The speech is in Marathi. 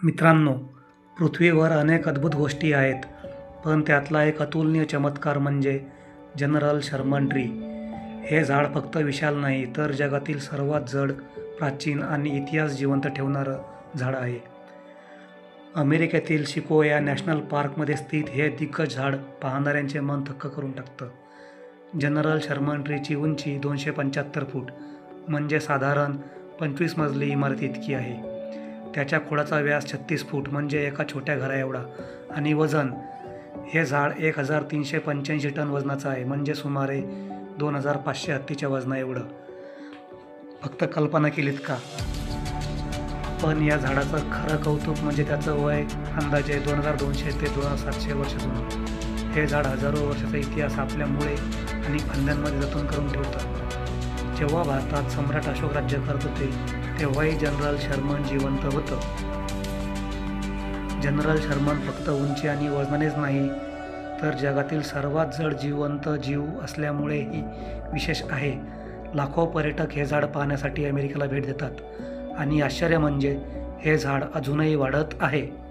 मित्रांनो, पृथ्वीवर अनेक अद्भुत गोष्टी आहेत, पण त्यातला एक अतुलनीय चमत्कार म्हणजे जनरल शर्मन ट्री. हे झाड फक्त विशाल नाही, तर जगातील सर्वात जड, प्राचीन आणि इतिहास जिवंत ठेवणारं झाड आहे. अमेरिकेतील सिक्वोया नॅशनल पार्कमध्ये स्थित हे दिग्गज झाड पाहणाऱ्यांचे मन थक्क करून टाकतं. जनरल शर्मन ट्रीची उंची 275 फूट म्हणजे साधारण 25 मजली इमारत इतकी आहे. त्याच्या खोडाचा व्यास 36 फूट म्हणजे एका छोट्या घराएवढा आणि वजन, हे झाड 1385 टन वजनाचं आहे, म्हणजे सुमारे 2500 हत्तीच्या वजनाएवढं. फक्त कल्पना केलीत का? पण या झाडाचं खरं कौतुक म्हणजे त्याचं वय अंदाजे 2200 ते 2700 वर्ष जुनं. हे झाड हजारो वर्षाचा इतिहास आपल्या मुळे आणि फांद्यांमध्ये जतन करून ठेवतं. जेव्हा भारतात सम्राट अशोक राज्य करत होते, तेव्हाही जनरल शर्मन जिवंत होतं. जनरल शर्मन फक्त उंची आणि वजनानेच नाही, तर जगातील सर्वात जड जिवंत जीव असल्यामुळेही विशेष आहे. लाखो पर्यटक हे झाड पाहण्यासाठी अमेरिकेला भेट देतात आणि आश्चर्य म्हणजे हे झाड अजूनही वाढत आहे.